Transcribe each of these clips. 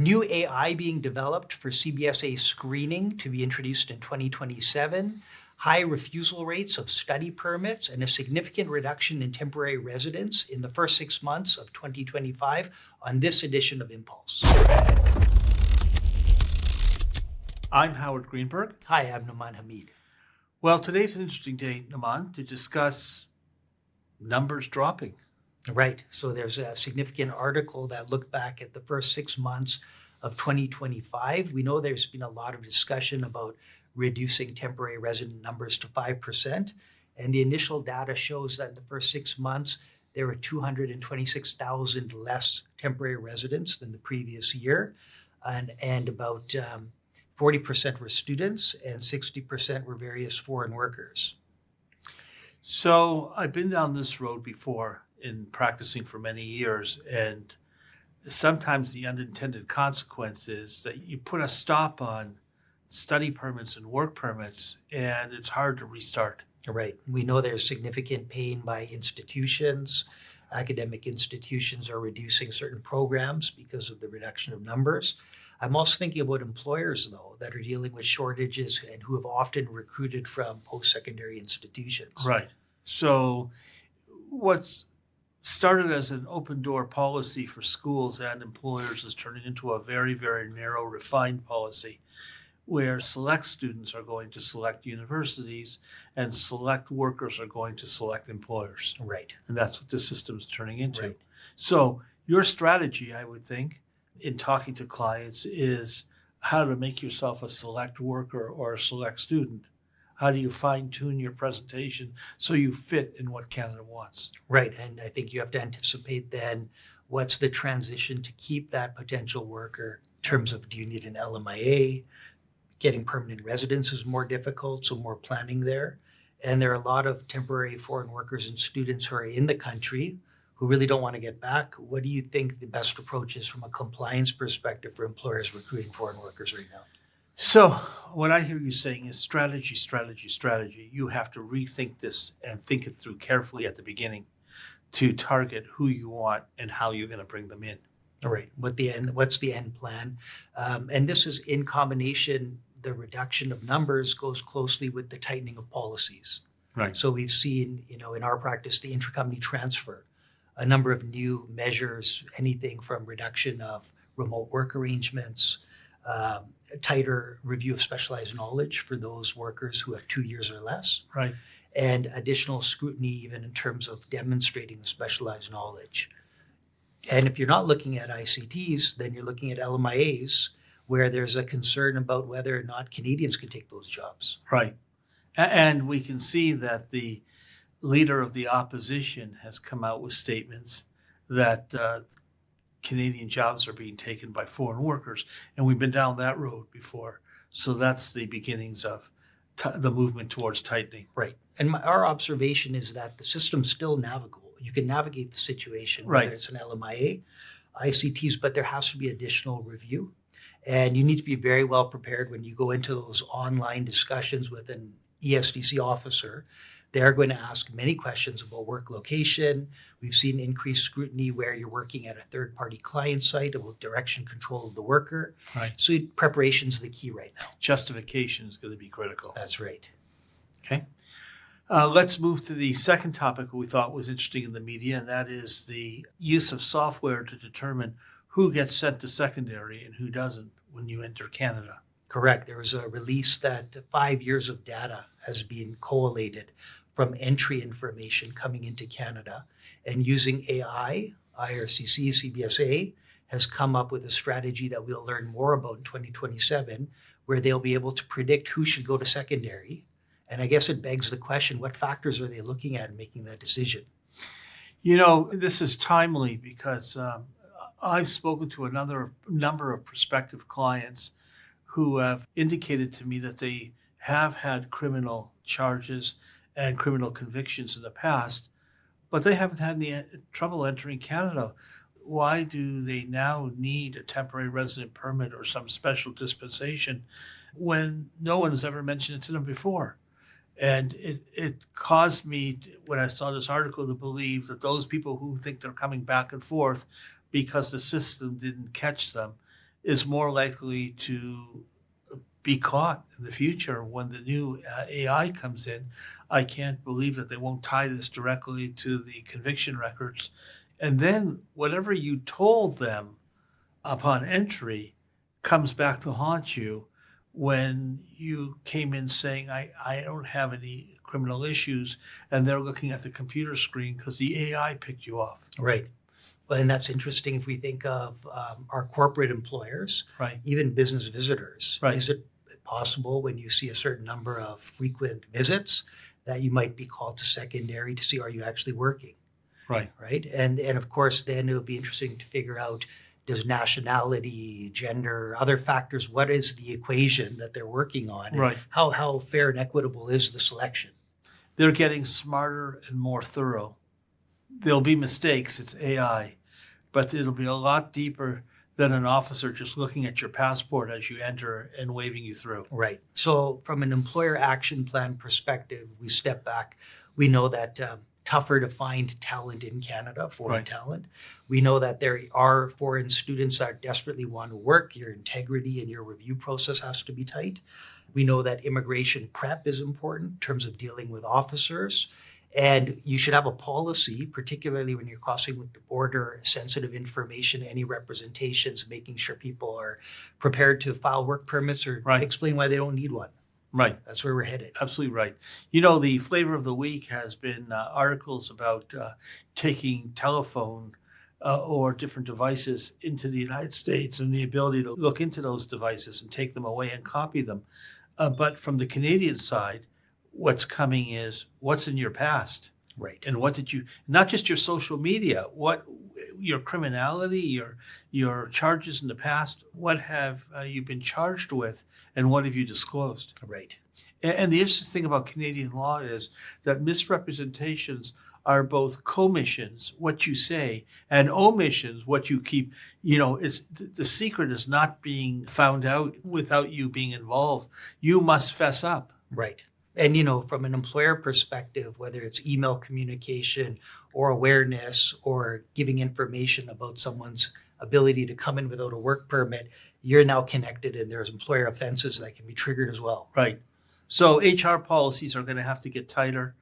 New AI being developed for CBSA screening to be introduced in 2027, high refusal rates of study permits, and a significant reduction in temporary residence in the first 6 months of 2025 on this edition of ImmPulse. I'm Howard Greenberg. Hi, I'm Greenberg Hameed. Well, today's an interesting day, Naman, to discuss numbers dropping. Right. So there's a significant article that looked back at the first 6 months of 2025. We know there's been a lot of discussion about reducing temporary resident numbers to 5%. And the initial data shows that in the first 6 months, there were 226,000 less temporary residents than the previous year. And about 40% were students and 60% were various foreign workers. So I've been down this road before in practicing for many years, and sometimes the unintended consequence is that you put a stop on study permits and work permits, and it's hard to restart. Right. We know there's significant pain by institutions. Academic institutions are reducing certain programs because of the reduction of numbers. I'm also thinking about employers, though, that are dealing with shortages and who have often recruited from post-secondary institutions. Right. So what's started as an open door policy for schools and employers is turning into a very, very narrow, refined policy where select students are going to select universities and select workers are going to select employers. Right. And that's what the system is turning into. Right. So your strategy, I would think, in talking to clients is how to make yourself a select worker or a select student. How do you fine-tune your presentation so you fit in what Canada wants? Right. And I think you have to anticipate then what's the transition to keep that potential worker in terms of, do you need an LMIA? Getting permanent residence is more difficult, so more planning there. And there are a lot of temporary foreign workers and students who are in the country who really don't want to get back. What do you think the best approach is from a compliance perspective for employers recruiting foreign workers right now? So what I hear you saying is strategy, strategy, strategy. You have to rethink this and think it through carefully at the beginning to target who you want and how you're going to bring them in. All right. What's the end plan? And this is in combination, the reduction of numbers goes closely with the tightening of policies. Right. So we've seen, in our practice, the intercompany transfer, a number of new measures, anything from reduction of remote work arrangements, tighter review of specialized knowledge for those workers who have 2 years or less, Right. and additional scrutiny even in terms of demonstrating the specialized knowledge. And if you're not looking at ICTs, then you're looking at LMIAs, where there's a concern about whether or not Canadians can take those jobs. Right. And we can see that the leader of the opposition has come out with statements that Canadian jobs are being taken by foreign workers. And we've been down that road before. So that's the beginnings of the movement towards tightening. Right. And our observation is that the system's still navigable. You can navigate the situation, Right. whether it's an LMIA, ICTs, but there has to be additional review. And you need to be very well prepared when you go into those online discussions with an ESDC officer. They're going to ask many questions about work location. We've seen increased scrutiny where you're working at a third-party client site about direction control of the worker. Right. So preparation is the key right now. Justification is going to be critical. That's right. Okay. Let's move to the second topic we thought was interesting in the media, and that is the use of software to determine who gets sent to secondary and who doesn't when you enter Canada. Correct. There was a release that 5 years of data has been collated from entry information coming into Canada. And using AI, IRCC, CBSA has come up with a strategy that we'll learn more about in 2027, where they'll be able to predict who should go to secondary. And I guess it begs the question, what factors are they looking at in making that decision? This is timely because I've spoken to another number of prospective clients who have indicated to me that they have had criminal charges and criminal convictions in the past, but they haven't had any trouble entering Canada. Why do they now need a temporary resident permit or some special dispensation when no one has ever mentioned it to them before? And it caused me, when I saw this article, to believe that those people who think they're coming back and forth because the system didn't catch them is more likely to be caught in the future when the new AI comes in. I can't believe that they won't tie this directly to the conviction records. And then whatever you told them upon entry comes back to haunt you when you came in saying, I don't have any criminal issues, and they're looking at the computer screen because the AI picked you off. Right. Well, and that's interesting if we think of our corporate employers, Right. even business visitors. Right. Is it possible when you see a certain number of frequent visits that you might be called to secondary to see, are you actually working? Right. Right. And of course, then it'll be interesting to figure out, does nationality, gender, other factors, what is the equation that they're working on? And Right. how fair and equitable is the selection? They're getting smarter and more thorough. There'll be mistakes, it's AI, but it'll be a lot deeper than an officer just looking at your passport as you enter and waving you through. Right. So from an employer action plan perspective, we step back. We know that tougher to find talent in Canada, foreign Right. talent. We know that there are foreign students that desperately want to work. Your integrity and your review process has to be tight. We know that immigration prep is important in terms of dealing with officers. And you should have a policy, particularly when you're crossing with the border, sensitive information, any representations, making sure people are prepared to file work permits or Right. explain why they don't need one. Right. That's where we're headed. Absolutely right. You know, the flavor of the week has been articles about taking telephone or different devices into the United States and the ability to look into those devices and take them away and copy them. But from the Canadian side, what's coming is what's in your past Right. and what did you, not just your social media, what your criminality, your charges in the past, what have you been charged with and what have you disclosed? Right. And the interesting thing about Canadian law is that misrepresentations are both commissions, what you say, and omissions, what you keep. You know, it's the secret is not being found out without you being involved. You must fess up. Right. And, you know, from an employer perspective, whether it's email communication or awareness or giving information about someone's ability to come in without a work permit, you're now connected and there's employer offenses that can be triggered as well. Right. So HR policies are going to have to get tighter,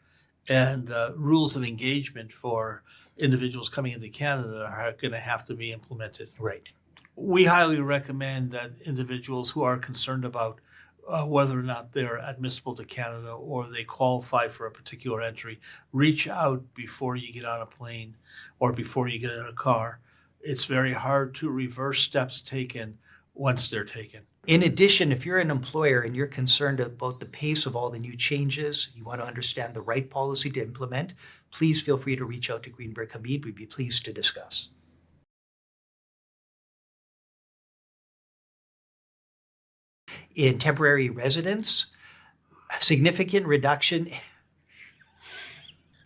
and rules of engagement for individuals coming into Canada are going to have to be implemented. Right. We highly recommend that individuals who are concerned about whether or not they're admissible to Canada or they qualify for a particular entry, reach out before you get on a plane or before you get in a car. It's very hard to reverse steps taken once they're taken. In addition, if you're an employer and you're concerned about the pace of all the new changes, you want to understand the right policy to implement, please feel free to reach out to Greenberg Hameed. We'd be pleased to discuss. In temporary residence, a significant reduction.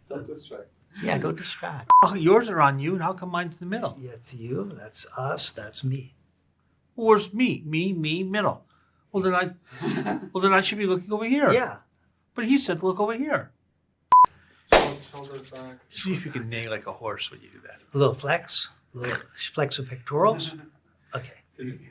Don't distract. Yeah, don't distract. Oh, yours are on you, and how come mine's in the middle? Yeah, it's you, that's us, that's me. Where's me? Me, middle. Well, then I should be looking over here. Yeah. But he said, look over here. Shoulders back. See if you can neigh like a horse when you do that. A little flex, a little flex of pectorals. Okay. Is